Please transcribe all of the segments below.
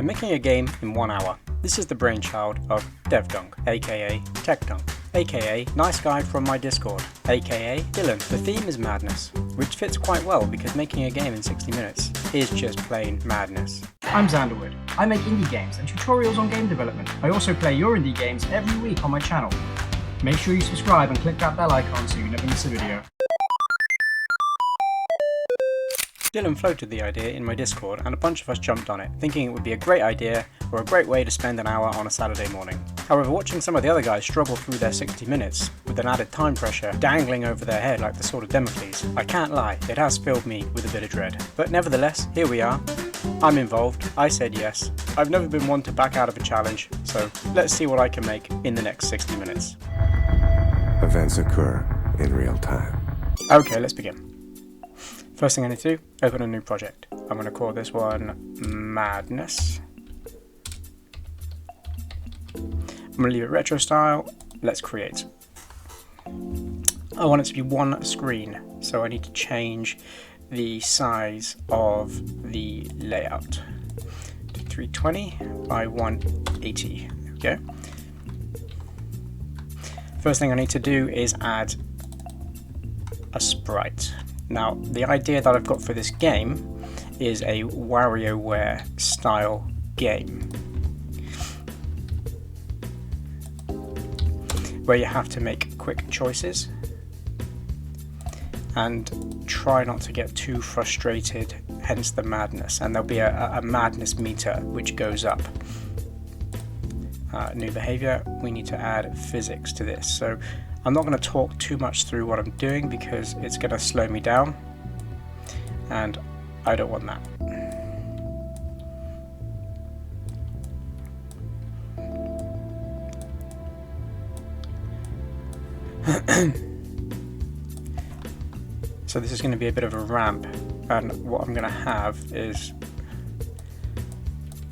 I'm making a game in 1 hour. This is the brainchild of DevDunk, aka TechDunk, aka Nice Guy from my Discord, aka Dylan. The theme is madness, which fits quite well because making a game in 60 minutes is just plain madness. I'm Xanderwood. I make indie games and tutorials on game development. I also play your indie games every week on my channel. Make sure you subscribe and click that bell icon so you never miss a video. Dylan floated the idea in my Discord and a bunch of us jumped on it, thinking it would be a great idea or a great way to spend an hour on a Saturday morning. However, watching some of the other guys struggle through their 60 minutes, with an added time pressure dangling over their head like the sword of Damocles, I can't lie, it has filled me with a bit of dread. But nevertheless, here we are. I'm involved, I said yes. I've never been one to back out of a challenge, so let's see what I can make in the next 60 minutes. Events occur in real time. Okay, let's begin. First thing I need to do, open a new project. I'm going to call this one Madness. I'm going to leave it retro style. Let's create. I want it to be one screen, so I need to change the size of the layout to 320 by 180. There we go. First thing I need to do is add a sprite. Now, the idea that I've got for this game is a WarioWare style game where you have to make quick choices and try not to get too frustrated, hence the madness. And there'll be a madness meter which goes up. New behavior, we need to add physics to this. So I'm not going to talk too much through what I'm doing because it's going to slow me down and I don't want that. So this is going to be a bit of a ramp, and what I'm going to have is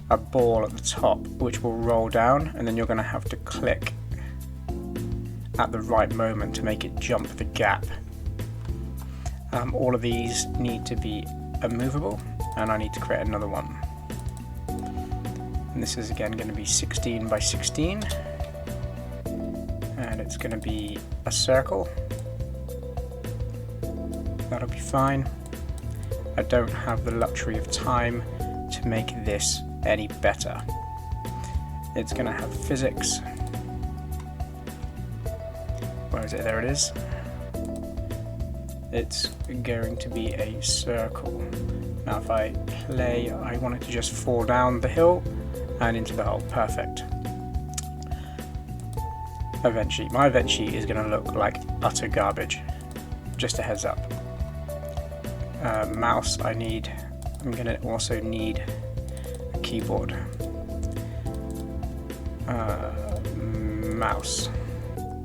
a ball at the top which will roll down, and then you're going to have to click at the right moment to make it jump the gap. All of these need to be immovable, and I need to create another one. And this is again going to be 16 by 16, and it's going to be a circle. That'll be fine. I don't have the luxury of time to make this any better. It's going to have physics. Where is it? There it is. It's going to be a circle. Now if I play, I want it to just fall down the hill and into the hole. Perfect. Event sheet. My event sheet is going to look like utter garbage. Just a heads up. Mouse, I'm going to also need a keyboard. Mouse.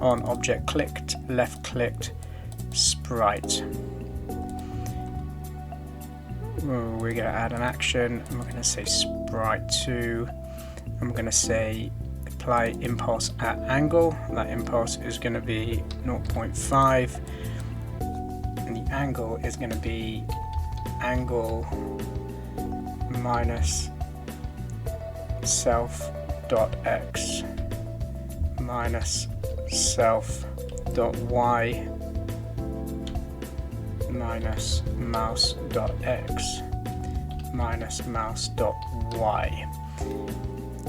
On object clicked, left clicked, sprite. We're going to add an action. I'm going to say sprite 2. I'm going to say apply impulse at angle. That impulse is going to be 0.5. And the angle is going to be angle minus self.x minus self.y minus mouse.x minus mouse.y,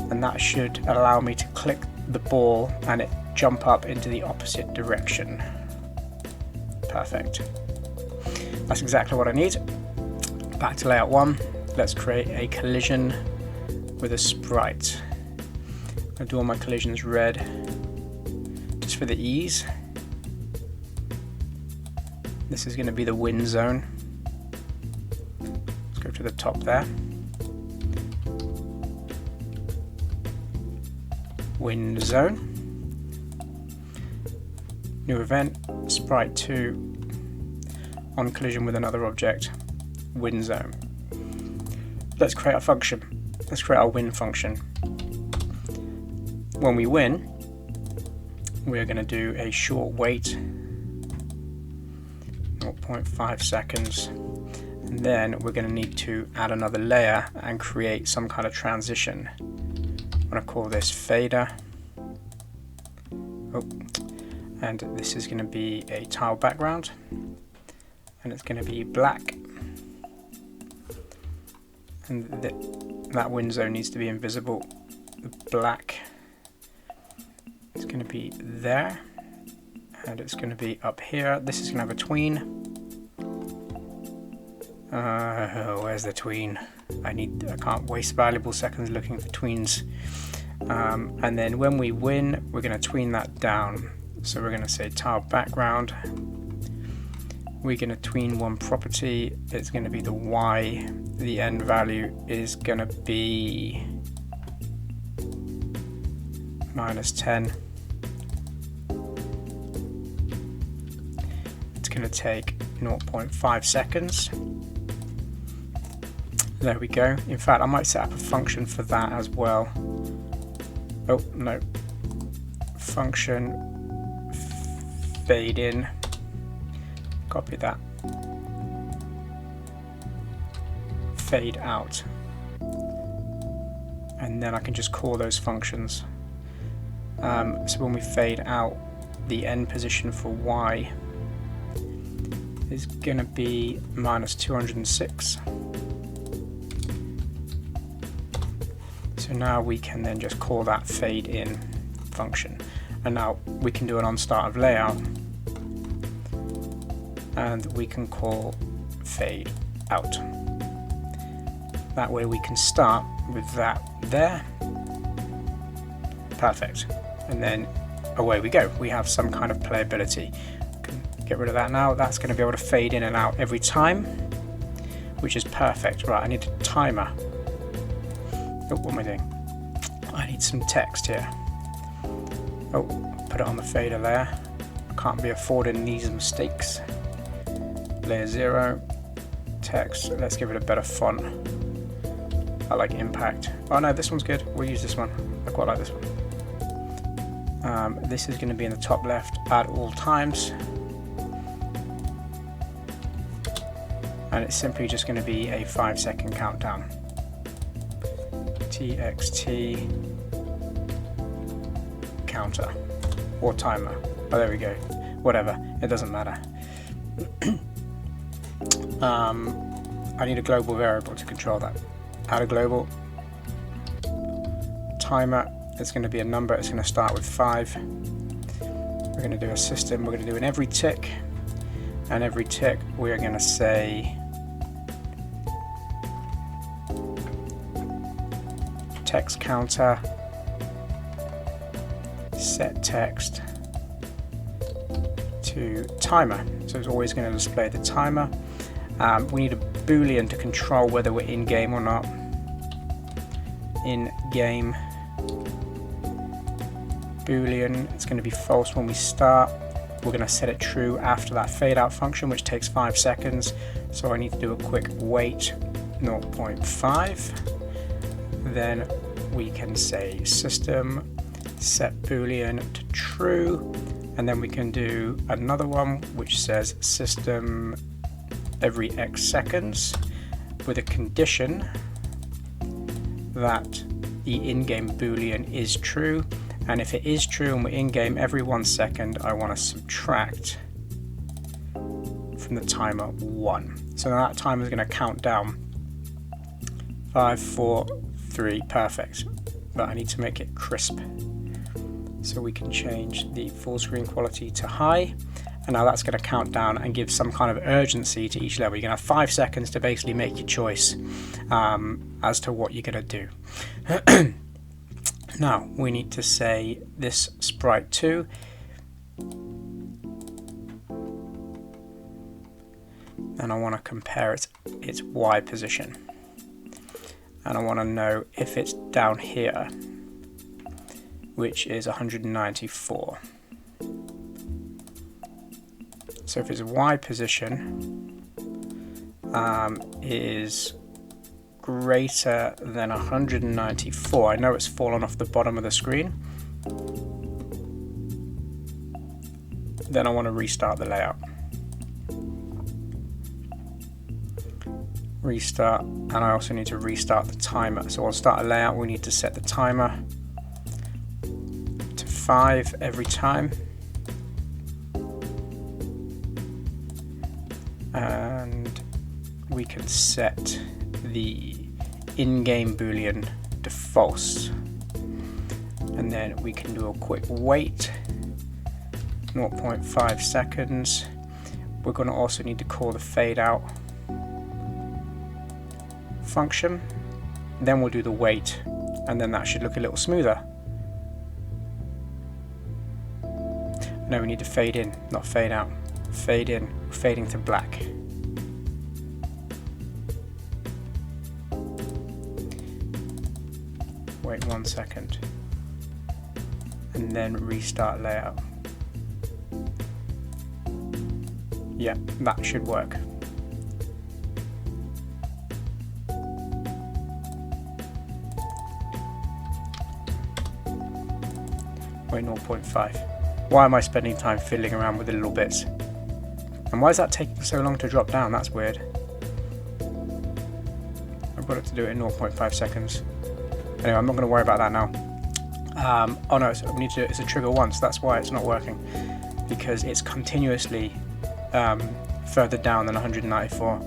and that should allow me to click the ball and it jump up into the opposite direction. Perfect. That's exactly what I need. Back to layout 1. Let's create a collision with a sprite. I'll do all my collisions red just for the ease. This is going to be the win zone. Let's go to the top there. Win zone. New event, sprite 2, on collision with another object, win zone. Let's create a function. Let's create our win function. When we win, we're going to do a short wait, 0.5 seconds, And then we're going to need to add another layer and create some kind of transition. I'm going to call this fader. Oh, and this is going to be a tile background, and it's going to be black. And that wind zone needs to be invisible. The black is going to be there, and it's going to be up here. This is going to have a tween. Where's the tween? I can't waste valuable seconds looking for tweens. And then when we win, we're going to tween that down. So we're going to say tile background. We're going to tween one property. It's going to be the Y. The end value is going to be -10. It's going to take 0.5 seconds. There we go. In fact, I might set up a function for that as well. Oh, no. Function fade in. Copy that. Fade out. And then I can just call those functions. So when we fade out, the end position for Y is going to be -206. So now we can then just call that fade in function. And now we can do an on start of layout, and we can call fade out. That way we can start with that there. Perfect. And then away we go. We have some kind of playability. Can get rid of that now. That's going to be able to fade in and out every time, which is perfect. Right, I need a timer. Oh, what am I doing? I need some text here. Oh, put it on the fader there. Can't be affording these mistakes. Layer 0, text. Let's give it a better font. I like impact. Oh no, this one's good. We'll use this one. I quite like this one. This is going to be in the top left at all times. And it's simply just going to be a 5-second countdown. TXT counter or timer. Oh, there we go. Whatever, it doesn't matter. I need a global variable to control that. Add a global timer. It's going to be a number. It's going to start with 5. We're going to do a system. We're going to do an every tick, and every tick we are going to say text counter, set text to timer. So it's always going to display the timer. We need a boolean to control whether we're in game or not. In game boolean, it's going to be false when we start. We're going to set it true after that fade out function, which takes 5 seconds. So I need to do a quick wait 0.5. Then we can say system set boolean to true, and then we can do another one which says system every X seconds with a condition that the in-game boolean is true, and if it is true and we're in-game every 1 second, I want to subtract from the timer 1. So now that timer is going to count down 5, 4, 3, perfect. But I need to make it crisp. So we can change the full screen quality to high. And now that's going to count down and give some kind of urgency to each level. You're going to have 5 seconds to basically make your choice as to what you're going to do. Now we need to say this sprite 2. And I want to compare its Y position. And I want to know if it's down here, which is 194. So if its Y position is greater than 194, I know it's fallen off the bottom of the screen, then I want to restart the layout. restart, and I also need to restart the timer. So I'll start a layout. We need to set the timer to 5 every time, and we can set the in-game boolean to false, and then we can do a quick wait, 0.5 seconds. We're going to also need to call the fade out function, then we'll do the wait, and then that should look a little smoother. No, we need to fade in, not fade out. Fade in, fading to black. Wait 1 second, and then restart layout. Yeah, that should work. Wait, 0.5. Why am I spending time fiddling around with the little bits? And why is that taking so long to drop down? That's weird. I've got it to do it in 0.5 seconds. Anyway, I'm not going to worry about that now. Oh no, so we need to do it as a trigger once. That's why it's not working, because it's continuously further down than 194.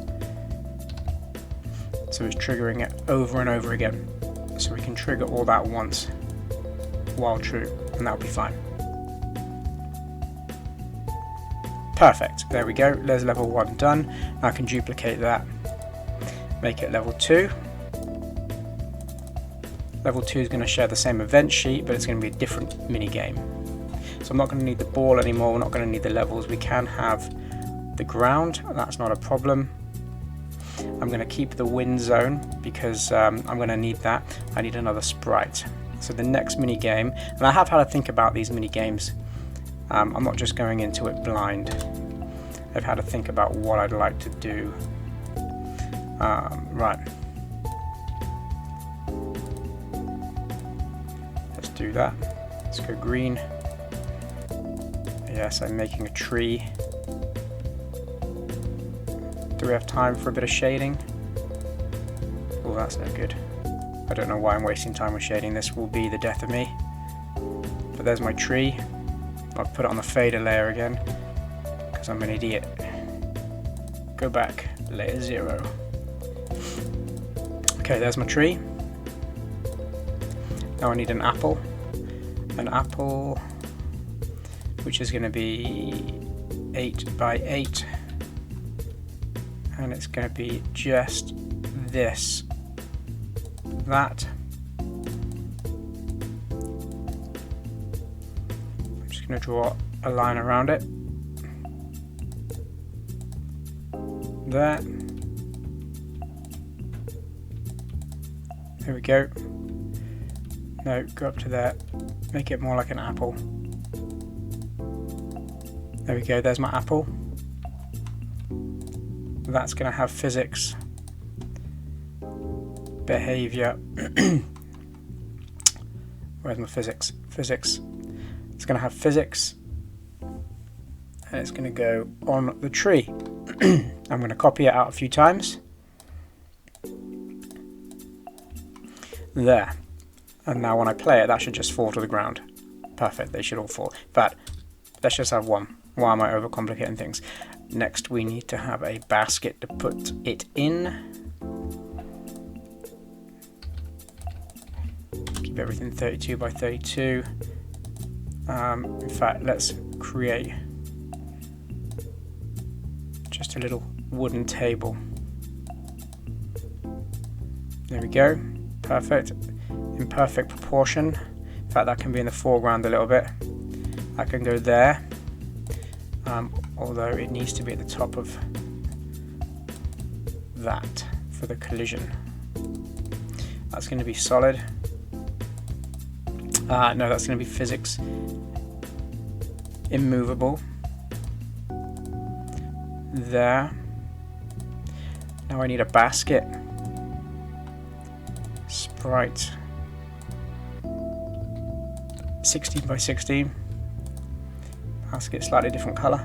So it's triggering it over and over again. So we can trigger all that once while true, and that'll be fine. Perfect, there we go. There's level 1 done. I can duplicate that, make it level 2. Level 2 is going to share the same event sheet, but it's going to be a different mini game. So I'm not going to need the ball anymore, we're not going to need the levels. We can have the ground, that's not a problem. I'm going to keep the wind zone because I'm going to need that. I need another sprite. So the next mini game, and I have had to think about these mini games. I'm not just going into it blind. I've had to think about what I'd like to do. Right. Let's do that. Let's go green. Yes, I'm making a tree. Do we have time for a bit of shading? Oh, that's no good. I don't know why I'm wasting time with shading. This will be the death of me. But there's my tree. I'll put it on the fader layer again, because I'm an idiot. Go back, layer 0. Okay, there's my tree. Now I need an apple. An apple, which is going to be 8 by 8. And it's going to be just this. That. I'm just going to draw a line around it. There. There we go. No, go up to there. Make it more like an apple. There we go, there's my apple. That's going to have physics, behavior. Where's my physics? Physics. It's going to have physics, and it's going to go on the tree. I'm going to copy it out a few times. There. And now when I play it, that should just fall to the ground. Perfect, they should all fall. But let's just have one. Why am I overcomplicating things? Next, we need to have a basket to put it in. Keep everything 32 by 32. In fact, let's create just a little wooden table. There we go. Perfect. In perfect proportion. In fact, that can be in the foreground a little bit. That can go there. Although it needs to be at the top of that for the collision. That's going to be solid. No, that's going to be physics. Immovable. There. Now I need a basket. Sprite. 16 by 16. Basket, slightly different colour.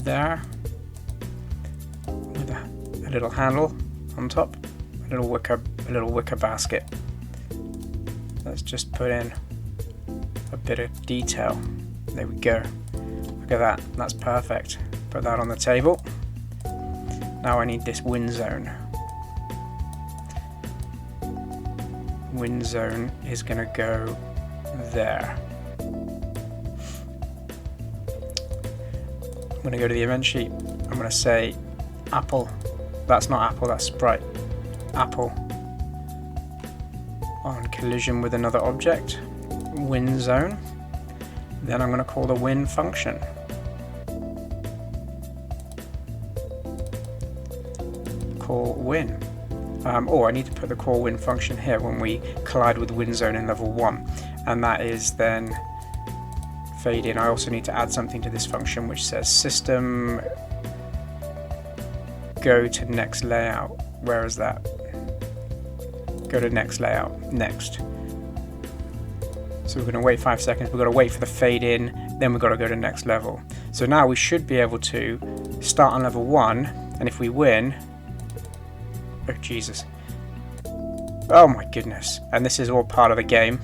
there with a little handle on top, a little wicker basket. Let's just put in a bit of detail. There we go. Look at that. That's perfect. Put that on the table. Now I need this wind zone. Wind zone is going to go there. I'm going to go to the event sheet. I'm going to say apple. That's not apple, that's Sprite. Apple on collision with another object. Win zone. Then I'm going to call the win function. Call win. I need to put the call win function here when we collide with win zone in level 1, and that is then fade in. I also need to add something to this function which says system go to next layout. Where is that? Go to next layout. Next. So we're going to wait 5 seconds. We've got to wait for the fade in. Then we've got to go to next level. So now we should be able to start on level 1, and if we win, oh Jesus, oh my goodness, and this is all part of the game.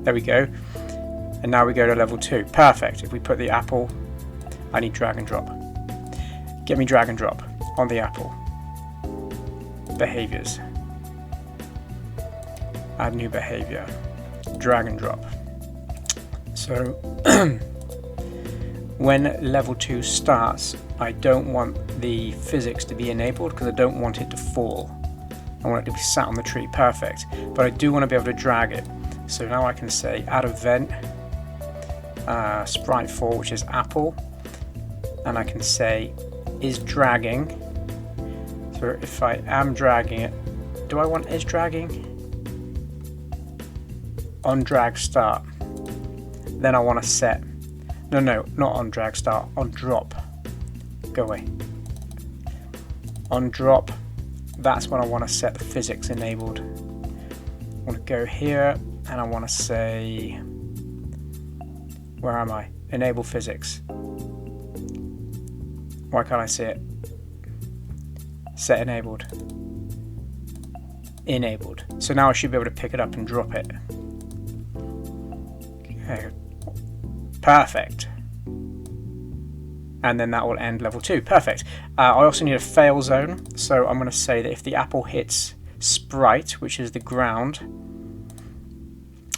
There we go. And now we go to level 2. Perfect. If we put the apple, I need drag and drop. Get me drag and drop on the apple. Behaviors. Add new behavior. Drag and drop. So when level 2 starts, I don't want the physics to be enabled because I don't want it to fall. I want it to be sat on the tree. Perfect. But I do want to be able to drag it. So now I can say add event Sprite 4, which is apple, and I can say is dragging. So if I am dragging it, do I want is dragging? On drag start. Then I want to set, no, not on drag start, on drop. Go away. On drop, that's when I want to set the physics enabled. I want to go here and I want to say, where am I? Enable physics. Why can't I see it? Set enabled. Enabled. So now I should be able to pick it up and drop it. Okay. Perfect. And then that will end level 2. Perfect. I also need a fail zone. So I'm going to say that if the apple hits Sprite, which is the ground,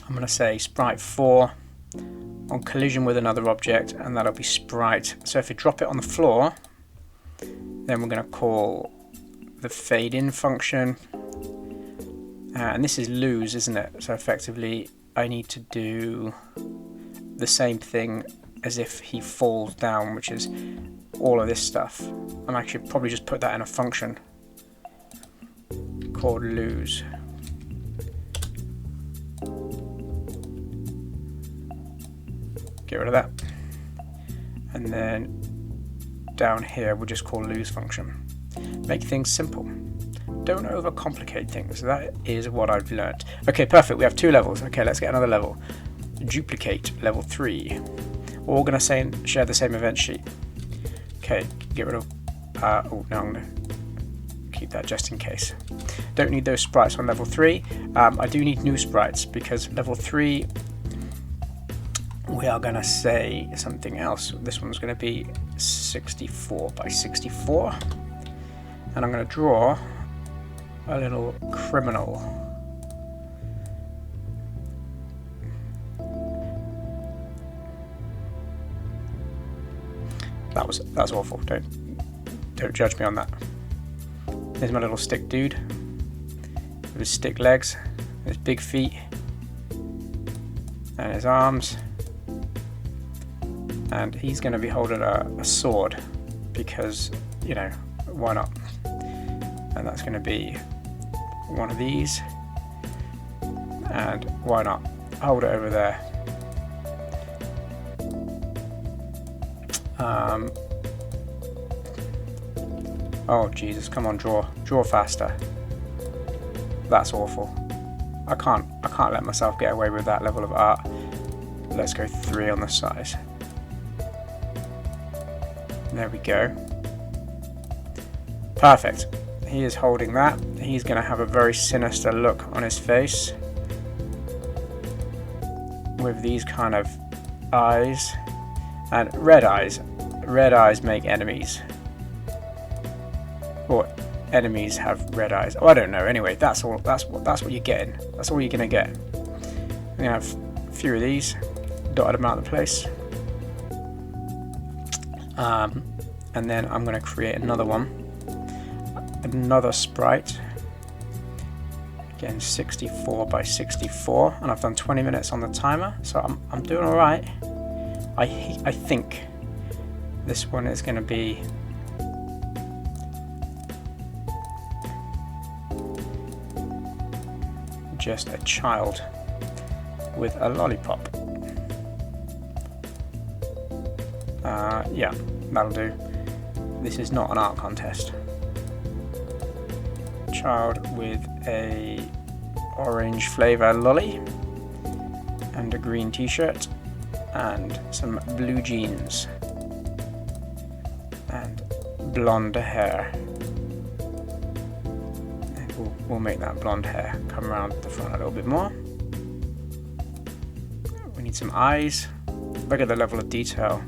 I'm going to say Sprite 4 on collision with another object, and that'll be Sprite. So if you drop it on the floor, then we're going to call the fade in function, and this is lose, isn't it? So effectively I need to do the same thing as if he falls down, which is all of this stuff. I'm actually probably just put that in a function called lose. Get rid of that, and then down here we'll just call lose function. Make things simple. Don't overcomplicate things. That is what I've learned. Okay, perfect. We have 2 levels. Okay, let's get another level. Duplicate level 3. We're all going to share the same event sheet. Okay, get rid of. Oh no, I'm going to keep that just in case. Don't need those sprites on level 3. I do need new sprites because level 3. We are going to say something else. This one's going to be 64 by 64. And I'm going to draw a little criminal. That's awful. Don't judge me on that. There's my little stick dude with his stick legs, his big feet, and his arms. And he's going to be holding a sword because, you know, why not? And that's going to be one of these, and why not? Hold it over there. Oh Jesus, come on, draw faster. That's awful. I can't let myself get away with that level of art. Let's go 3 on the size. There we go. Perfect. He is holding that. He's going to have a very sinister look on his face with these kind of eyes. And red eyes. Red eyes make enemies. Or enemies have red eyes. Oh, I don't know. Anyway, that's what you're getting. That's all you're gonna get. I'm gonna have a few of these dotted about the place. And then I'm gonna create another one. Another sprite. Again, 64 by 64, and I've done 20 minutes on the timer, so I'm doing all right. I think this one is going to be just a child with a lollipop. Yeah, that'll do. This is not an art contest. Child with a orange flavor lolly and a green t-shirt and some blue jeans and blonde hair. And we'll make that blonde hair come around the front a little bit more. We need some eyes. Look at the level of detail.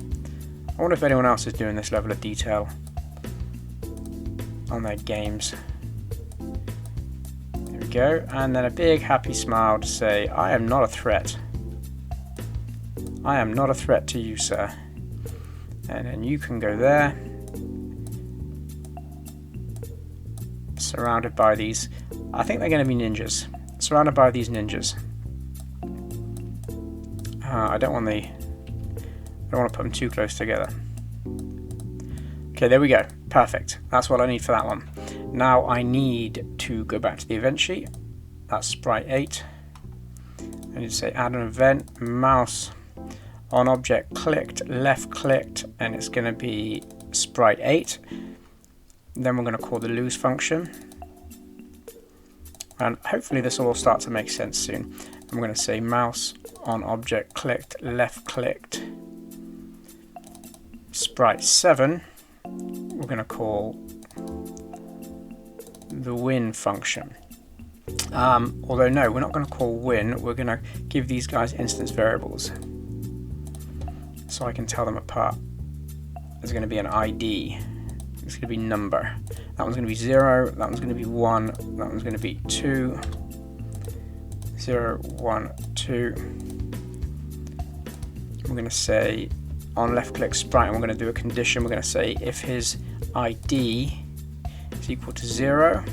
I wonder if anyone else is doing this level of detail on their games. There we go, and then a big happy smile to say, I am not a threat. I am not a threat to you, sir. And then you can go there, surrounded by these, I think they're going to be ninjas, surrounded by these ninjas. I don't want to put them too close together. Okay, there we go. Perfect. That's what I need for that one. Now I need to go back to the event sheet. That's Sprite 8. I need to say add an event, mouse on object clicked, left clicked, and it's going to be Sprite 8. Then we're going to call the lose function. And hopefully this will all start to make sense soon. I'm going to say mouse on object clicked, left clicked, Sprite 7. We're going to call the win function. Although no, we're not going to call win, we're going to give these guys instance variables so I can tell them apart. There's going to be an ID, it's going to be number. That one's going to be 0, that one's going to be 1, that one's going to be 2, 0, 1, 2. We're going to say on left click sprite, and we're going to do a condition. We're going to say if his ID is equal to 0.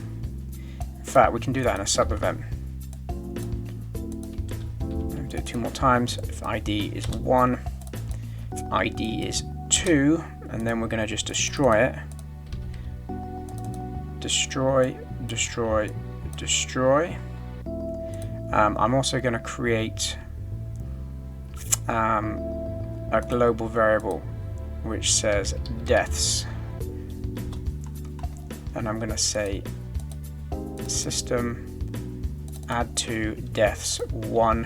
In fact, we can do that in a sub event. Do it 2 more times. If ID is 1, if ID is 2, and then we're going to just destroy it. Destroy, destroy, destroy. I'm also going to create a global variable which says deaths, and I'm going to say system add to deaths 1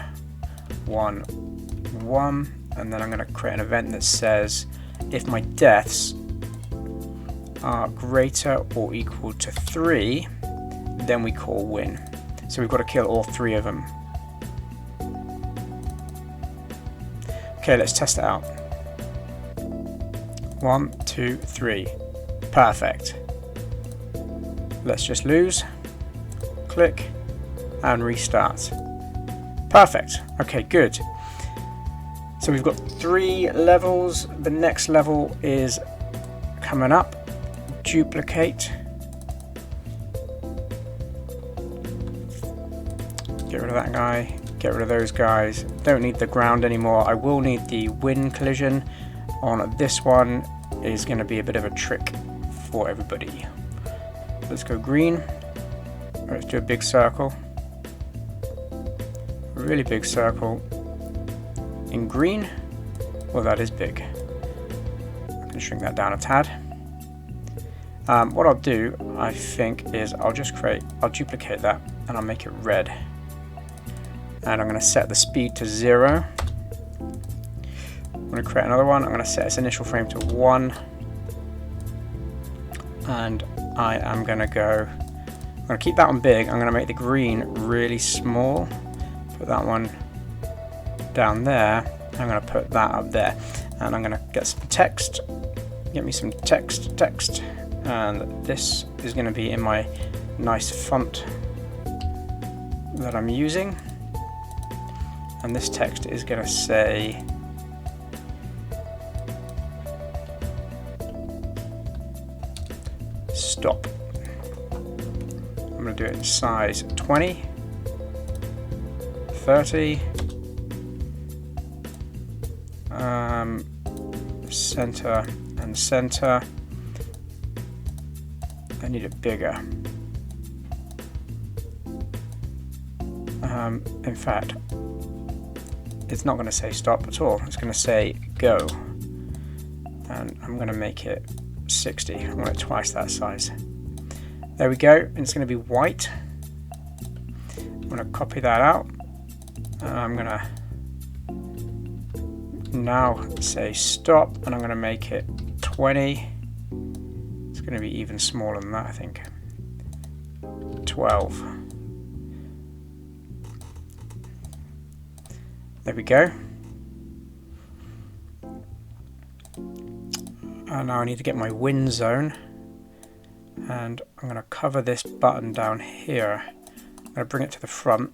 1 1, and then I'm going to create an event that says if my deaths are greater or equal to 3, then we call win. So we've got to kill all 3 of them. Okay, let's test it out. 1, 2, 3. Perfect. Let's just lose. Click and restart. Perfect. Okay, good. So we've got 3 levels. The next level is coming up. Duplicate. Get rid of that guy. Get rid of those guys. Don't need the ground anymore. I will need the win collision on this one. Is going to be a bit of a trick for everybody. Let's go green. Let's do a big circle. A really big circle in green. Well, that is big. I can shrink that down a tad. What I'll do, I think, is I'll duplicate that and I'll make it red. And I'm going to set the speed to 0. I'm going to create another one. I'm going to set its initial frame to 1. and I am going to go, I'm going to keep that one big. I'm going to make the green really small, put that one down there. I'm going to put that up there, and I'm going to get some text, get me some text, and this is going to be in my nice font that I'm using, and this text is going to say stop. I'm going to do it in size 20, 30, center and center. I need it bigger. In fact, it's not going to say stop at all. It's going to say go, and I'm going to make it 60. I want it twice that size. There we go. And it's going to be white. I'm going to copy that out, and I'm going to now say stop, and I'm going to make it 20. It's going to be even smaller than that, I think. 12. There we go. And now I need to get my win zone, and I'm going to cover this button down here. I'm going to bring it to the front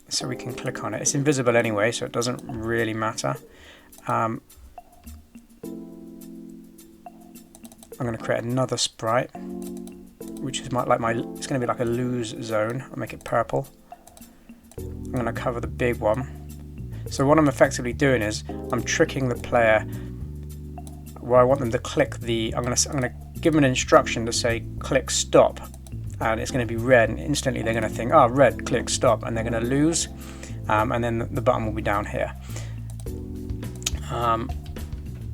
so we can click on it. It's invisible anyway, so it doesn't really matter. I'm going to create another sprite, which is it's going to be like a lose zone. I'll make it purple. I'm going to cover the big one. So what I'm effectively doing is I'm tricking the player where I want them to click the. I'm going to give them an instruction to say click stop, and it's going to be red, and instantly they're going to think, oh, red, click stop, and they're going to lose, and then the button will be down here.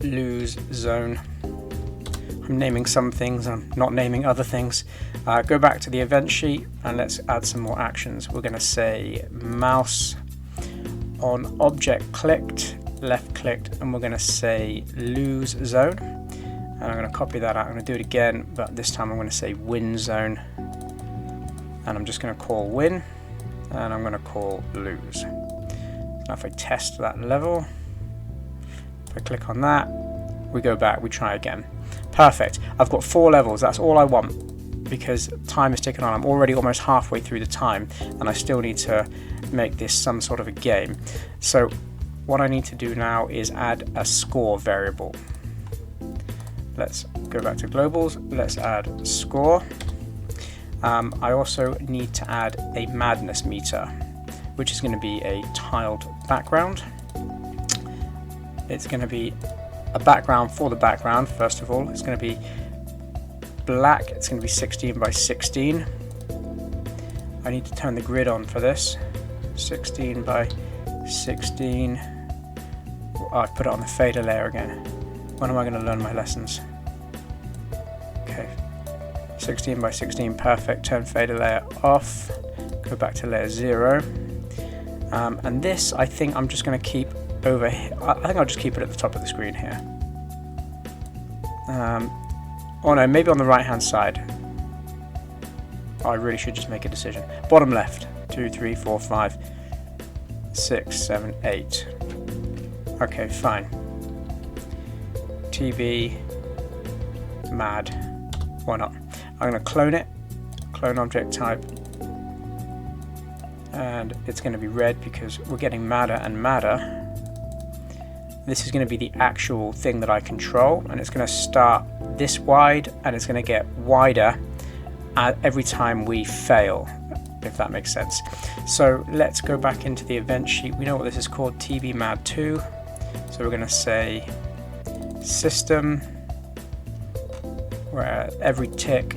Lose zone. I'm naming some things, I'm not naming other things. Go back to the event sheet and let's add some more actions. We're going to say mouse on object clicked, left clicked, and we're going to say lose zone. And I'm going to copy that out. I'm going to do it again, but this time I'm going to say win zone. And I'm just going to call win, and I'm going to call lose. Now if I test that level, if I click on that, we go back, we try again. Perfect. I've got 4 levels. That's all I want, because time is ticking on. I'm already almost halfway through the time, and I still need to make this some sort of a game. So what I need to do now is add a score variable. Let's go back to globals. Let's add score. I also need to add a madness meter, which is going to be a tiled background. It's going to be a background for the background. First of all, it's going to be black. It's going to be 16 by 16. I need to turn the grid on for this. 16 by 16. Oh, I put it on the fader layer again. When am I going to learn my lessons? Okay, 16 by 16, perfect. Turn fader layer off. Go back to layer 0. And this, I think I'm just going to keep over here. I think I'll just keep it at the top of the screen here. Oh no, maybe on the right hand side. I really should just make a decision. Bottom left. 2, 3, 4, 5, 6, 7, 8. Okay, fine. TB mad. Why not? I'm going to clone it. Clone object type. And it's going to be red because we're getting madder and madder. This is going to be the actual thing that I control, and it's going to start this wide and it's going to get wider every time we fail, if that makes sense. So let's go back into the event sheet. We know what this is called, TBMAD2. So we're going to say system, where every tick,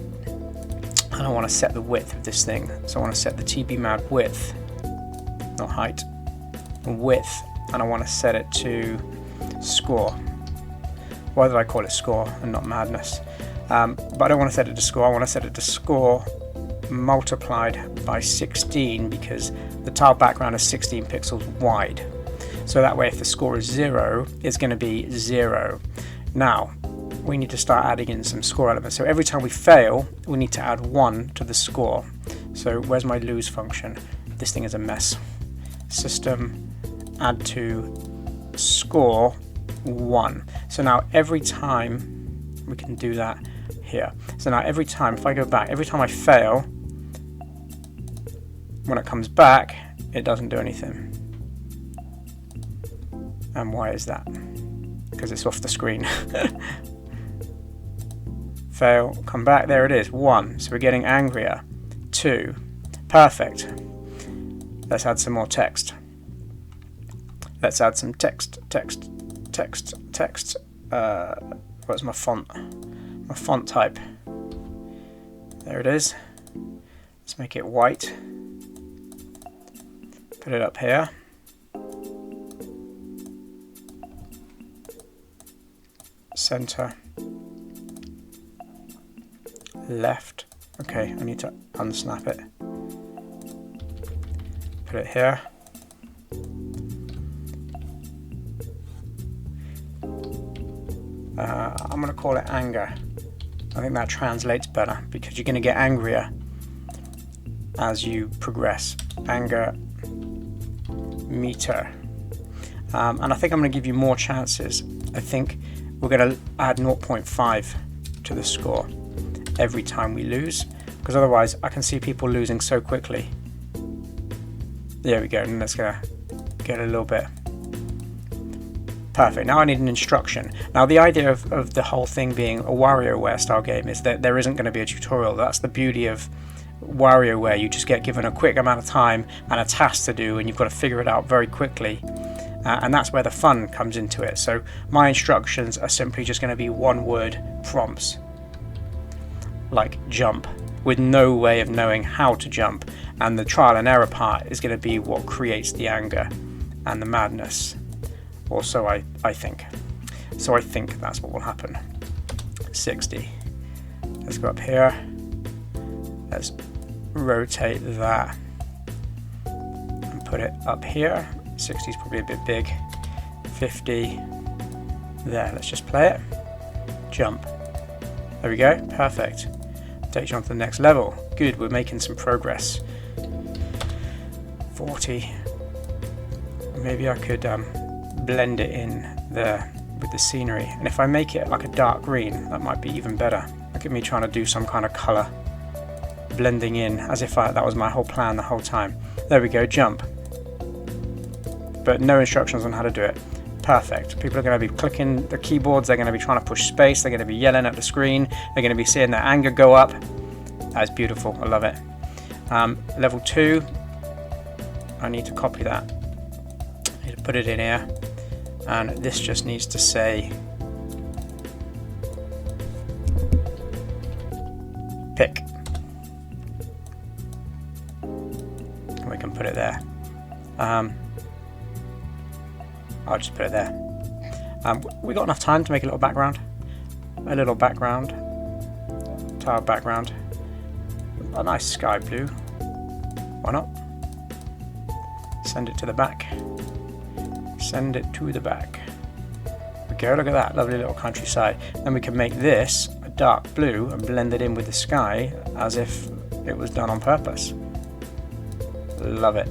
and I want to set the width of this thing. So I want to set the TBMAD width, not height, width, and I want to set it to score. Why did I call it score and not madness? But I don't want to set it to score. I want to set it to score multiplied by 16, because the tile background is 16 pixels wide. So that way if the score is 0, it's going to be 0. Now, we need to start adding in some score elements. So every time we fail, we need to add 1 to the score. So where's my lose function? This thing is a mess. System, add to score 1. So now every time, we can do that here. So now every time, if I go back, every time I fail, when it comes back, it doesn't do anything. And why is that? Because it's off the screen. Fail, come back, there it is, 1. So we're getting angrier. 2. Perfect. Let's add some more text. Let's add some text. Where's my font? My font type. There it is. Let's make it white. Put it up here. Center. Left. Okay, I need to unsnap it. Put it here. I'm going to call it anger. I think that translates better because you're going to get angrier as you progress. Anger meter. And I think I'm going to give you more chances. I think we're going to add 0.5 to the score every time we lose, because otherwise I can see people losing so quickly. There we go, and that's going to get a little bit. Perfect. Now I need an instruction. Now the idea of the whole thing being a WarioWare style game is that there isn't going to be a tutorial. That's the beauty of WarioWare. You just get given a quick amount of time and a task to do, and you've got to figure it out very quickly. And that's where the fun comes into it. So my instructions are simply just going to be 1-word prompts, like jump, with no way of knowing how to jump. And the trial and error part is going to be what creates the anger and the madness. Or so I think. So I think that's what will happen. 60. Let's go up here. Let's rotate that and put it up here. 60 is probably a bit big. 50. There, let's just play it. Jump. There we go, perfect. Takes you on to the next level. Good, we're making some progress. 40. Maybe I could blend it in there with the scenery. And if I make it like a dark green, that might be even better. Look at me trying to do some kind of colour blending in, as if that was my whole plan the whole time. There we go, jump. But no instructions on how to do it. Perfect. People are going to be clicking the keyboards, they're going to be trying to push space, they're going to be yelling at the screen, they're going to be seeing their anger go up. That's beautiful, I love it. Level 2, I need to copy that. I need to put it in here, and this just needs to say pick. And we can put it there. I'll just put it there. We got enough time to make a little background. Tile background. A nice sky blue. Why not? Send it to the back. Send it to the back. There we go, look at that, lovely little countryside. Then we can make this a dark blue and blend it in with the sky as if it was done on purpose. Love it.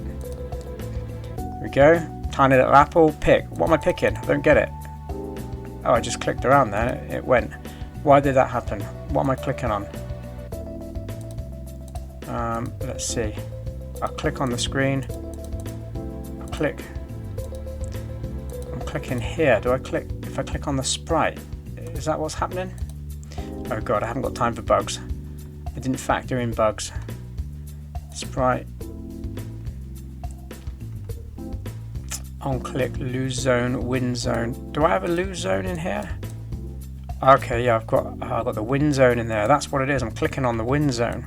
There we go. Tiny little apple, pick. What am I picking? I don't get it. Oh, I just clicked around there, it went. Why did that happen? What am I clicking on? Let's see. I'll click on the screen. I'm clicking here. Do I click? If I click on the sprite, is that what's happening? Oh god, I haven't got time for bugs. I didn't factor in bugs. Sprite. On click, lose zone, win zone. Do I have a lose zone in here? Okay, yeah, I've got the win zone in there. That's what it is. I'm clicking on the win zone.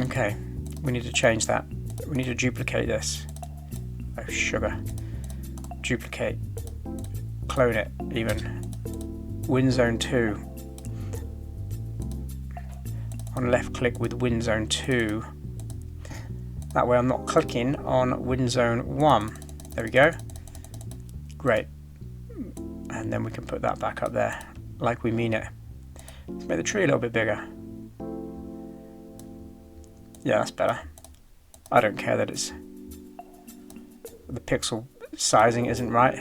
Okay, we need to change that. We need to duplicate this. Oh, sugar. Duplicate. Clone it, even. Win zone 2. On left click with win zone 2. That way I'm not clicking on win zone 1. There we go. Great. And then we can put that back up there. like we mean it. Let's make the tree a little bit bigger. Yeah, that's better. I don't care that it's the pixel sizing isn't right.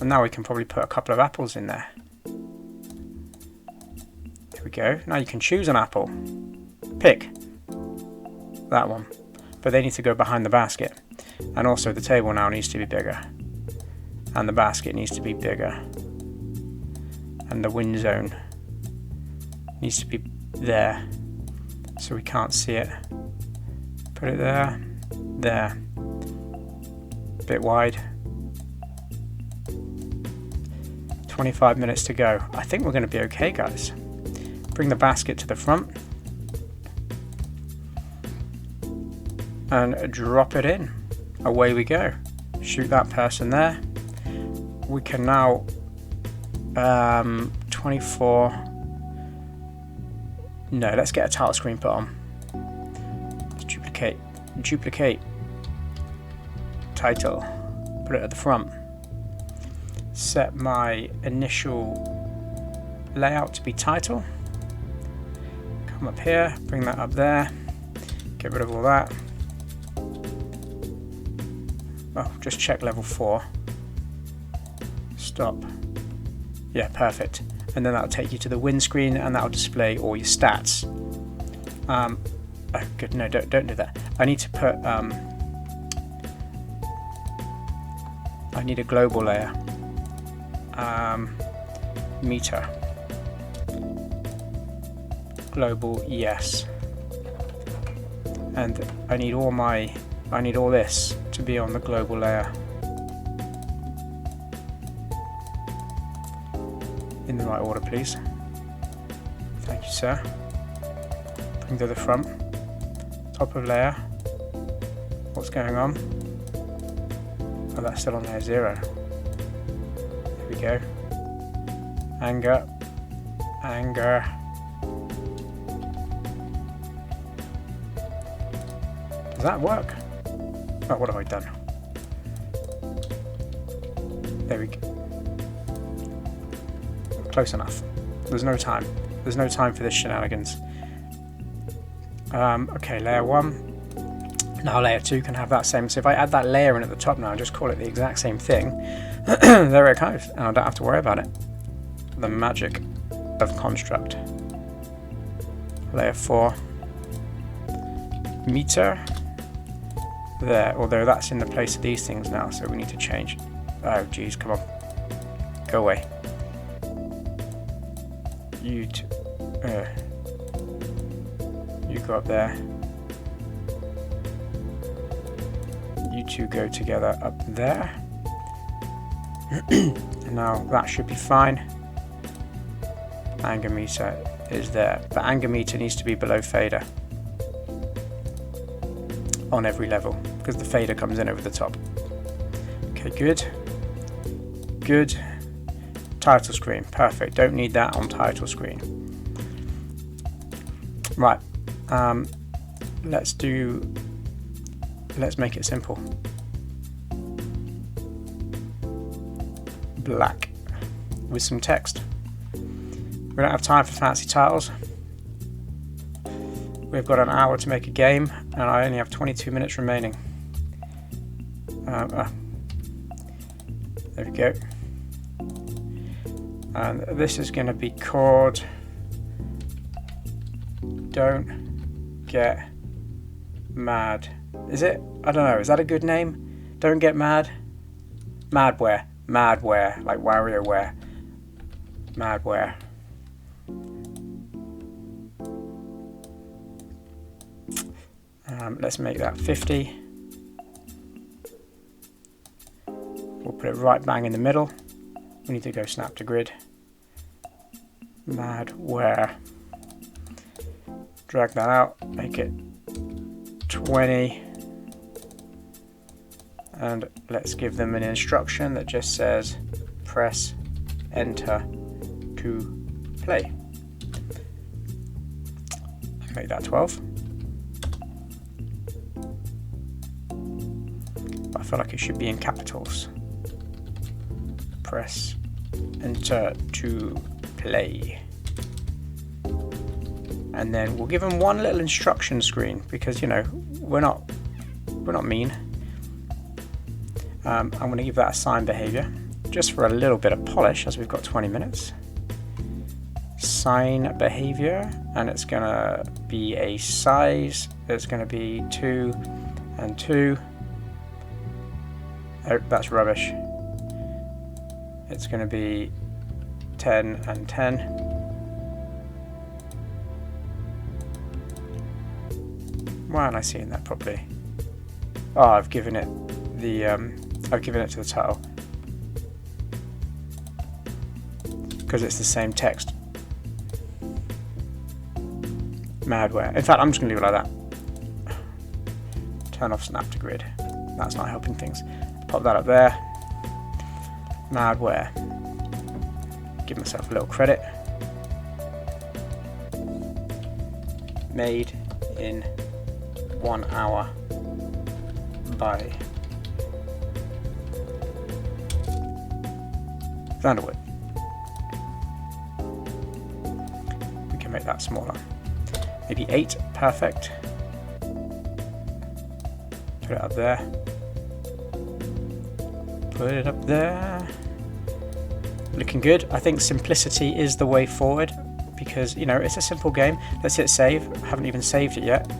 And now we can probably put a couple of apples in there. There we go. Now you can choose an apple. Pick that one. But they need to go behind the basket. And also the table now needs to be bigger. And the basket needs to be bigger. And the wind zone needs to be there. So we can't see it. Put it there. There. A bit wide. 25 minutes to go. I think we're going to be okay, guys. Bring the basket to the front. And drop it in. Away we go. Shoot that person there. We can now 24. No, let's get a title screen put on. Let's duplicate title, put it at the front. Set my initial layout to be title. Come up here, bring that up there. Get rid of all that. Oh, just check level 4. Stop. Yeah, perfect. And then that'll take you to the windscreen and that'll display all your stats. Oh, good. No, don't do that. I need to put. I need a global layer. Meter. Global, yes. And I need all this to be on the global layer. In the right order, please. Thank you, sir. Bring to the front. Top of layer. What's going on? Oh, that's still on layer 0. There we go. Anger. Anger. Does that work? Oh, what have I done? There we go. Close enough. There's no time. There's no time for this shenanigans. Okay, layer 1. Now layer 2 can have that same. So if I add that layer in at the top now and just call it the exact same thing, there it goes. And I don't have to worry about it. The magic of construct. Layer 4. Meter. There, although that's in the place of these things now, so we need to change. Oh, geez, come on. Go away. You go up there. You two go together up there. And now that should be fine. Anger meter is there, but anger meter needs to be below fader on every level because the fader comes in over the top. Okay, good. Good. Title screen, perfect. Don't need that on title screen. Right. Let's make it simple. Black with some text. We don't have time for fancy titles. We've got an hour to make a game and I only have 22 minutes remaining. There we go. And this is going to be called Don't Get Mad. Is it? I don't know. Is that a good name? Don't Get Mad? Madware. Madware. Like WarioWare. Madware. Let's make that 50. We'll put it right bang in the middle. We need to go snap to grid. Madware. Drag that out, make it 20. And let's give them an instruction that just says press enter to play. Make that 12. I feel like it should be in capitals. Press enter to play. And then we'll give him one little instruction screen because, you know, we're not mean. I'm going to give that a sign behavior just for a little bit of polish as we've got 20 minutes. Sign behavior, and it's going to be a size. It's going to be 2 and 2. Oh, that's rubbish. It's going to be 10 and 10. Why aren't I seeing that properly? Oh, I've given it the to the title because it's the same text. Madware. In fact, I'm just gonna leave it like that. Turn off snap to grid. That's not helping things. Pop that up there. Madware. Give myself a little credit. Made in 1 hour by Vanderwood. We can make that smaller. Maybe 8, perfect. Put it up there. Put it up there. Looking good. I think simplicity is the way forward because, you know, it's a simple game. Let's hit save. I haven't even saved it yet.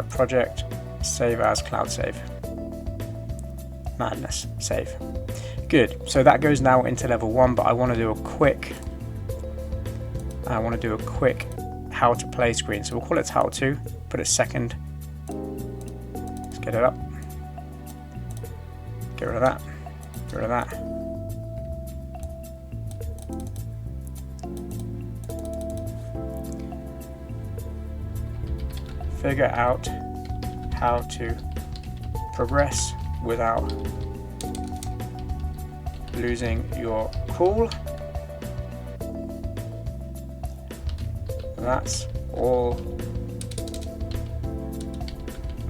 Project, save as, cloud save. Madness, save. Good. So that goes now into level 1, but I want to do a quick how to play screen. So we'll call it how to, put it second. Let's get it up. Get rid of that. Get rid of that. Figure out how to progress without losing your cool. That's all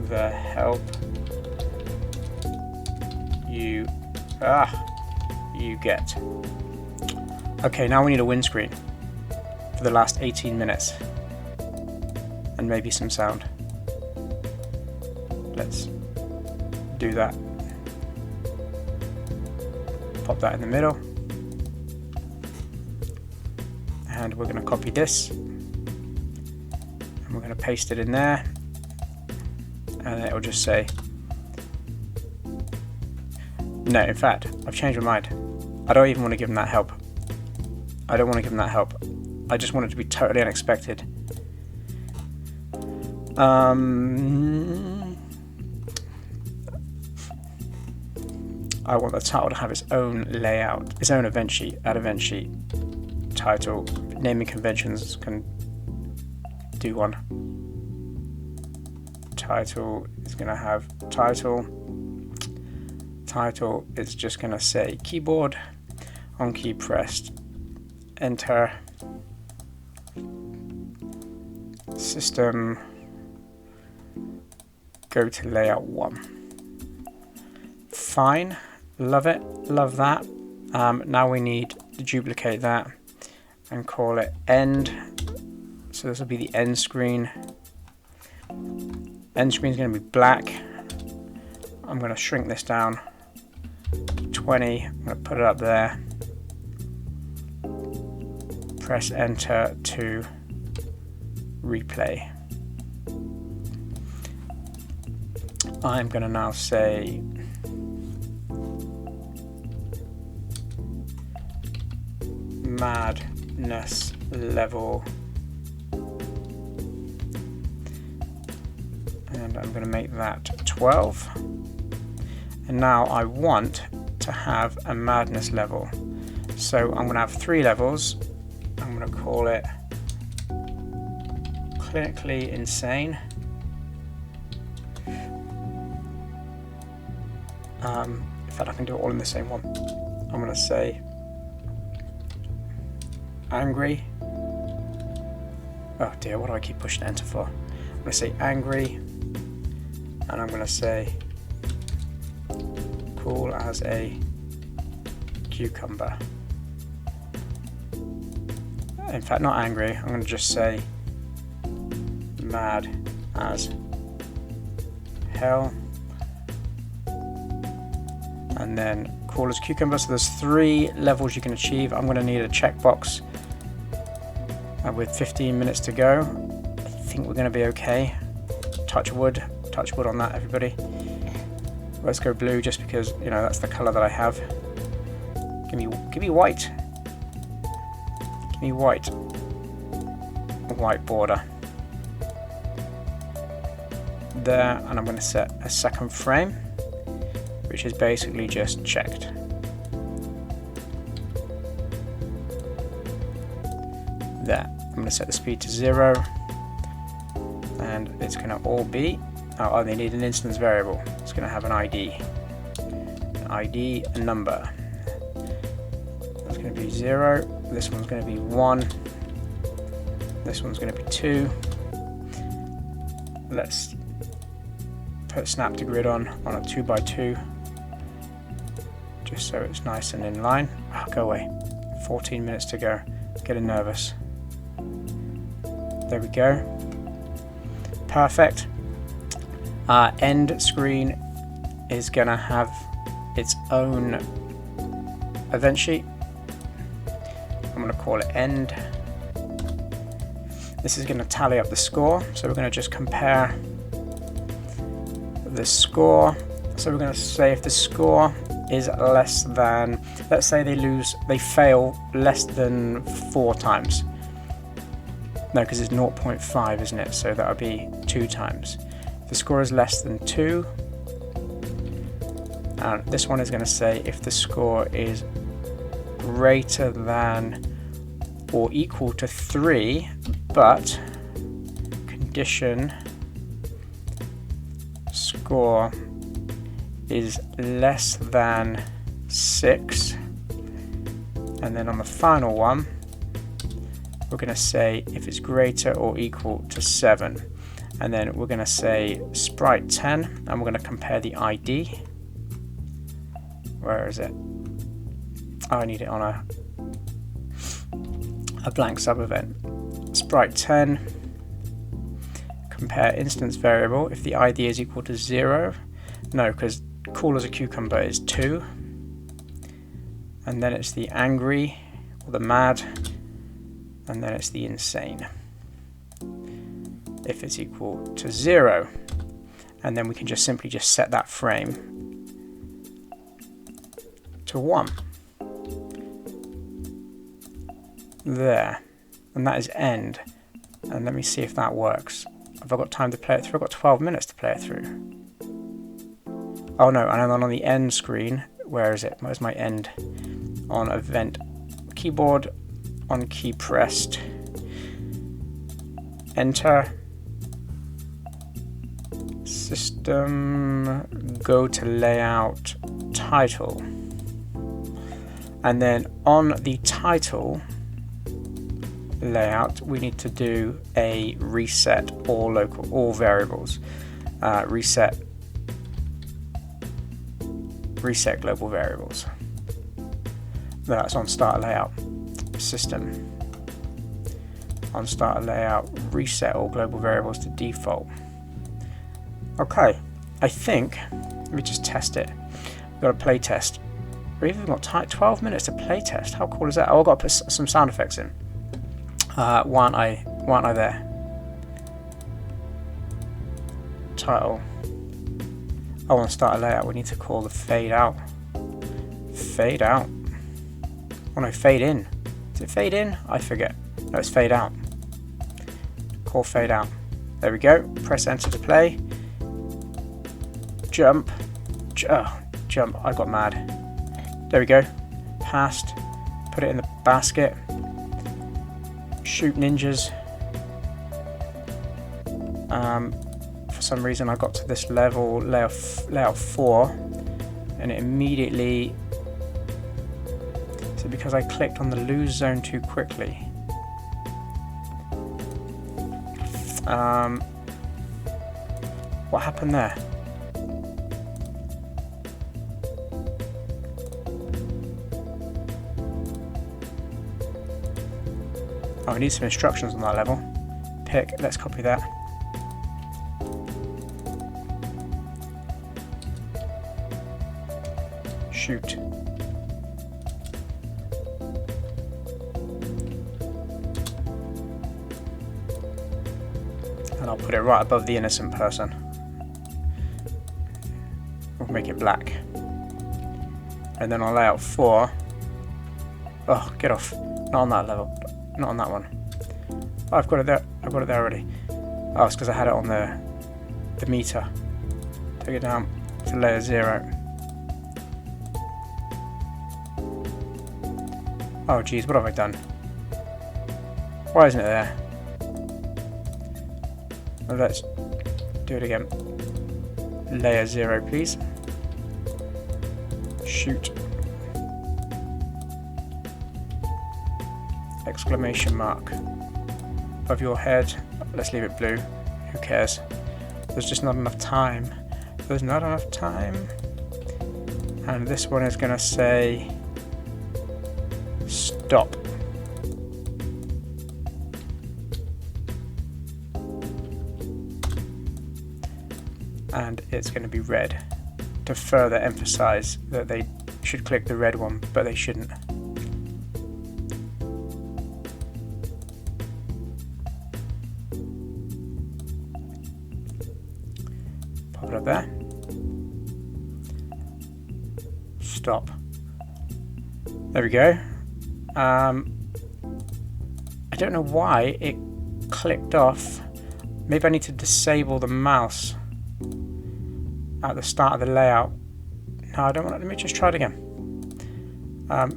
the help you get. Okay, now we need a windscreen for the last 18 minutes and maybe some sound. Let's do that. Pop that in the middle, and we're going to copy this and we're going to paste it in there, and it'll just say no. In fact, I've changed my mind. I don't even want to give him that help. I don't want to give him that help. I just want it to be totally unexpected. I want the title to have its own layout, its own event sheet, add event sheet, title, naming conventions can do one. Title is going to have title. Title is just going to say keyboard, on key pressed, enter, system, go to layout 1. Fine, love it, love that. Now we need to duplicate that and call it end. So this will be the end screen. End screen is going to be black. I'm going to shrink this down to 20. I'm going to put it up there. Press enter to replay. I'm going to now say madness level, and I'm going to make that 12. And now I want to have a madness level, so I'm going to have 3 levels. I'm going to call it clinically insane. In fact, I can do it all in the same one. I'm going to say angry. Oh dear, what do I keep pushing enter for? I'm going to say angry, and I'm going to say cool as a cucumber. In fact, not angry. I'm going to just say mad as hell. And then cool as cucumber. So there's 3 levels you can achieve. I'm going to need a checkbox. With 15 minutes to go, I think we're going to be okay. Touch wood on that, everybody. Let's go blue, just because, you know, that's the color that I have. Give me white. Give me white. A white border. There, and I'm going to set a second frame, which is basically just checked. There. I'm going to set the speed to 0, and it's going to all be, oh, they need an instance variable. It's going to have an ID, a number. That's going to be 0, this one's going to be 1, this one's going to be 2. Let's put snap to grid on a 2x2, just so it's nice and in line. Oh, go away. 14 minutes to go. Getting nervous. There we go. Perfect. End screen is going to have its own event sheet. I'm going to call it end. This is going to tally up the score. So we're going to just compare the score. So we're going to say if the score is less than, let's say they fail less than 4 times. No, because it's 0.5, isn't it? So that would be 2 times. If the score is less than 2, and this one is going to say if the score is greater than or equal to 3, but condition score is less than 6, and then on the final one we're going to say if it's greater or equal to 7, and then we're going to say Sprite 10, and we're going to compare the ID. Where is it? Oh, I need it on a blank sub event. Sprite 10, compare instance variable if the ID is equal to 0. No, because cool as a cucumber is 2, and then it's the angry or the mad, and then it's the insane if it's equal to 0, and then we can just simply set that frame to 1 there, and that is end. And let me see if that works. Have I got time to play it through? I've got 12 minutes to play it through. Oh no, and then on the end screen, where is it? Where's my end? On event keyboard, on key pressed, enter, system, go to layout, title, and then on the title layout we need to do a reset all variables, reset global variables. That's on start layout, system, on start layout, reset all global variables to default. Okay, I think, let me just test it. We've got a play test. We've even got 12 minutes to play test. How cool is that? Oh, I've got to put some sound effects in. Why aren't I there? Title. Oh, on start a layout, we need to call the fade out. Fade out. Oh no, fade in. Is it fade in? I forget. No, it's fade out. Call fade out. There we go. Press enter to play. Jump. Jump. I got mad. There we go. Passed. Put it in the basket. Shoot ninjas. For some reason I got to this level, layout 4, and it immediately, is it because I clicked on the lose zone too quickly? What happened there? Oh, we need some instructions on that level. Pick, let's copy that. Shoot. And I'll put it right above the innocent person. We'll make it black. And then on layout 4. Oh, get off. Not on that level. Not on that one. Oh, I've got it there. I've got it there already. Oh, it's because I had it on the meter. Take it down to layer 0. Oh geez, what have I done? Why isn't it there? Well, let's do it again. Layer 0, please. Shoot. Exclamation mark. Above your head. Let's leave it blue. Who cares? There's just not enough time. There's not enough time. And this one is going to say stop. And it's going to be red to further emphasize that they should click the red one, but they shouldn't. Pop it up there. Stop. There we go. I don't know why it clicked off. Maybe I need to disable the mouse at the start of the layout. No, I don't want it. Let me just try it again.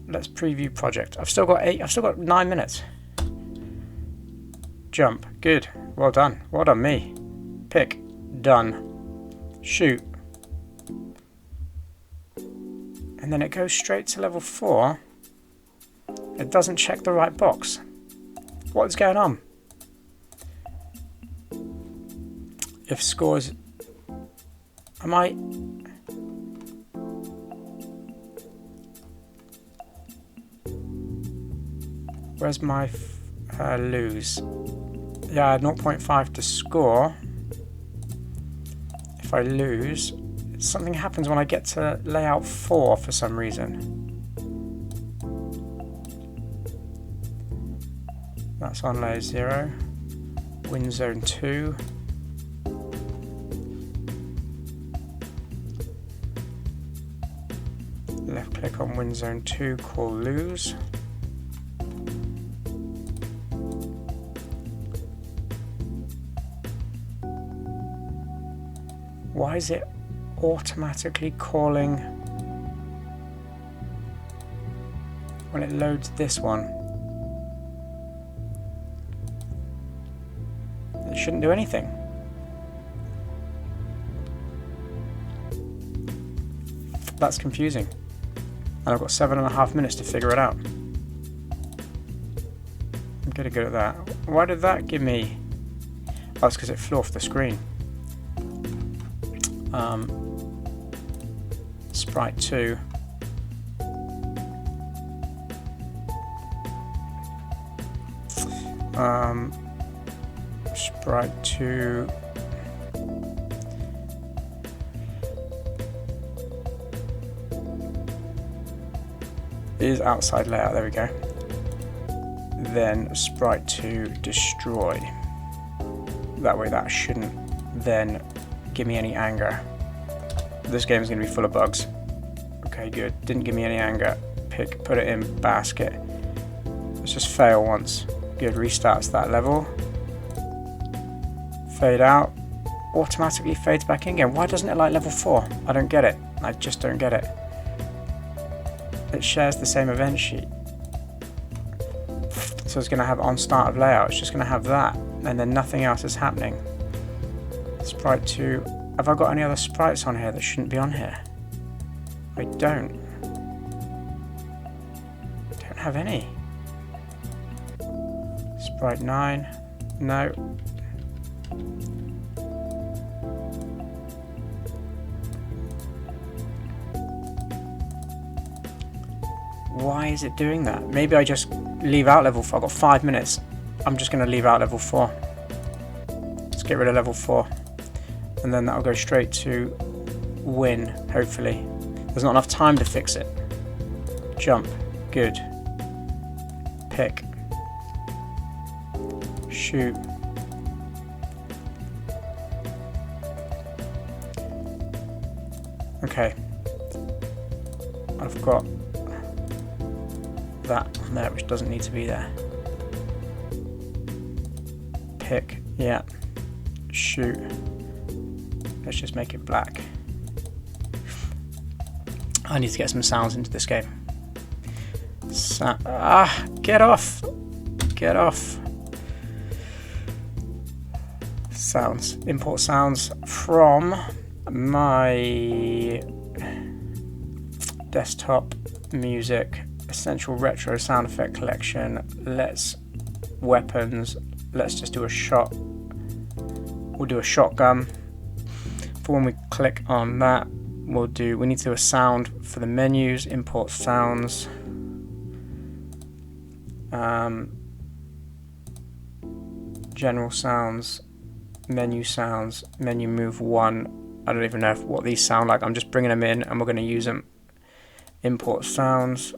Let's preview project. I've still got 9 minutes. Jump. Good. Well done. Well done me. Pick. Done. Shoot. And then it goes straight to level 4. It doesn't check the right box. What is going on? If scores... Am I... Where's my lose? Yeah, 0.5 to score. If I lose, something happens when I get to layout 4 for some reason. That's on layer 0. Win zone 2. Left click on win zone 2, call lose. Why is it automatically calling when it loads this one? It shouldn't do anything. That's confusing. And I've got 7.5 minutes to figure it out. I'm getting good at that. Why did that give me... Oh, it's because it flew off the screen. Sprite 2. Sprite 2. Is outside layout, there we go. Then Sprite 2 destroy. That way that shouldn't then give me any anger. This game is going to be full of bugs. Okay, good. Didn't give me any anger. Pick, put it in basket. Let's just fail once. Good, restarts that level. Fade out. Automatically fades back in again. Why doesn't it like level 4? I don't get it. I just don't get it. It shares the same event sheet. So it's going to have on start of layout. It's just going to have that. And then nothing else is happening. Sprite 2. Have I got any other sprites on here that shouldn't be on here? I don't. Don't have any. Sprite 9. No. Why is it doing that? Maybe I just leave out level 4. I've got 5 minutes. I'm just going to leave out level 4. Let's get rid of level 4. And then that'll go straight to win, hopefully. There's not enough time to fix it. Jump. Good. Pick. Shoot. Okay. I've got that on there, which doesn't need to be there. Pick. Yeah. Shoot. Let's just make it black. I need to get some sounds into this game. Get off! Get off! Sounds. Import sounds from my desktop music. Essential retro sound effect collection. Let's weapons. Let's just do a shot. We'll do a shotgun. For when we click on that, we need to do a sound for the menus. Import sounds. General sounds, menu move 1. I don't even know what these sound like. I'm just bringing them in and we're going to use them. Import sounds,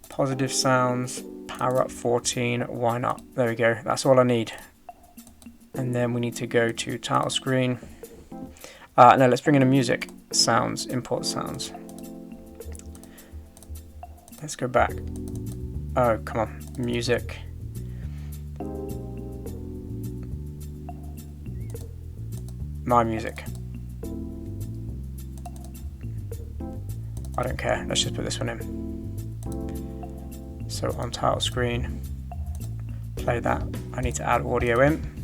positive sounds, power up 14, why not? There we go, that's all I need. And then we need to go to title screen. No, let's bring in a music. Sounds, import sounds. Let's go back. Oh, come on, music. My music. I don't care, let's just put this one in. So on title screen, play that. I need to add audio in.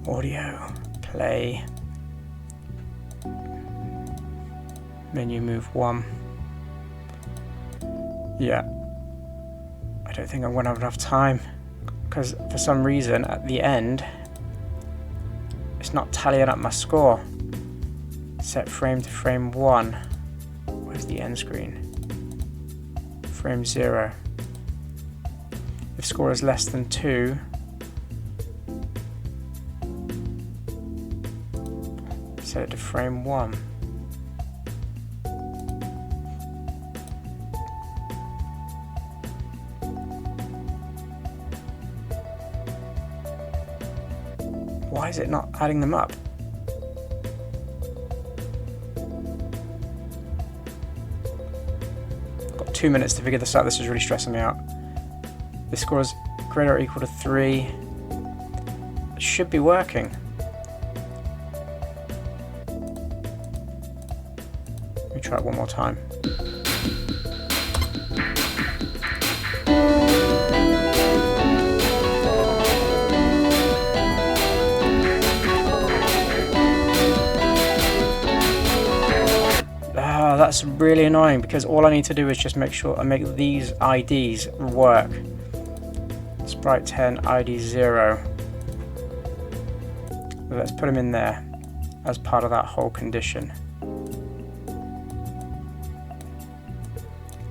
Audio, play, menu move 1. Yeah, I don't think I'm going to have enough time because for some reason at the end it's not tallying up my score. Set frame to frame 1. Where's the end screen? Frame 0. If score is less than 2, set it to frame 1. Why is it not adding them up? I've got 2 minutes to figure this out. This is really stressing me out. This score is greater or equal to 3. It should be working. Let me try it one more time. That's really annoying because all I need to do is just make sure I make these IDs work. Sprite 10, ID 0. Let's put them in there as part of that whole condition.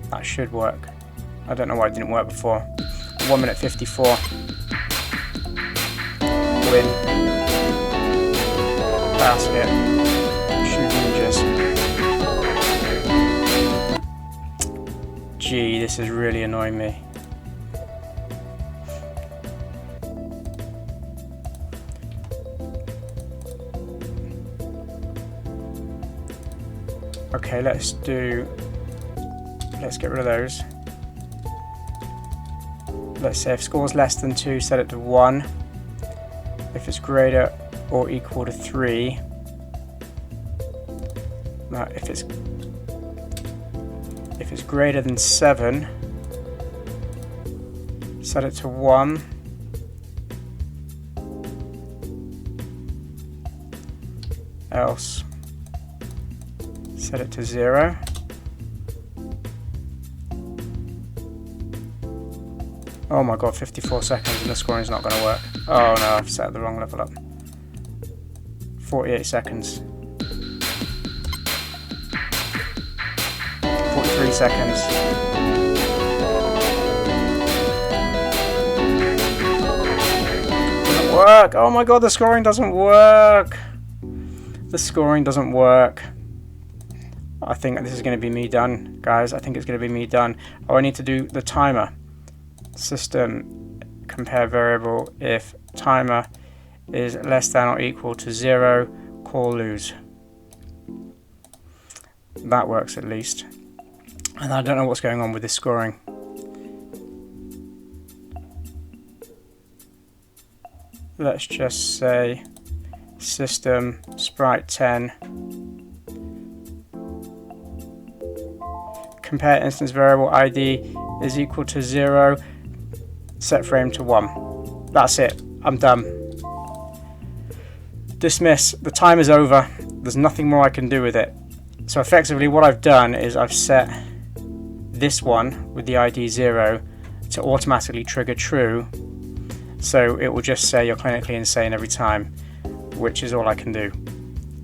That should work. I don't know why it didn't work before. 1 minute 54. Win. Basket. Shoot ninjas. Gee, this is really annoying me. Okay, let's get rid of those. Let's say if score's less than 2, set it to 1. If it's greater or equal to 3. Now, if it's greater than 7, set it to 1. Else, set it to 0. Oh my god, 54 seconds and the scoring's not going to work. Oh no, I've set the wrong level up. 48 seconds. 43 seconds. Doesn't work! Oh my god, the scoring doesn't work! The scoring doesn't work. I think this is going to be me done, guys. I think it's going to be me done. Oh, I need to do the timer. System compare variable. If timer is less than or equal to 0, call lose. That works at least. And I don't know what's going on with this scoring. Let's just say system sprite 10 compare instance variable ID is equal to 0, set frame to 1. That's it. I'm done. Dismiss. The time is over. There's nothing more I can do with it. So effectively what I've done is I've set this one with the ID 0 to automatically trigger true, so it will just say you're clinically insane every time, which is all I can do.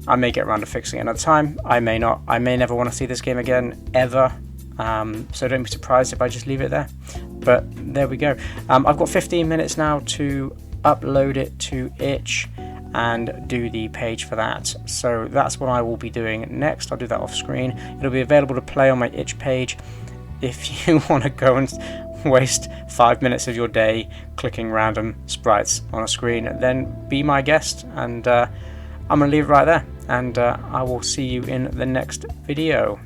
I may get around to fixing it another time, I may not. I may never want to see this game again, ever. So don't be surprised if I just leave it there. But there we go. I've got 15 minutes now to upload it to itch and do the page for that. So that's what I will be doing next. I'll do that off screen. It'll be available to play on my itch page. If you want to go and waste 5 minutes of your day clicking random sprites on a screen, then be my guest, and I'm going to leave it right there, and I will see you in the next video.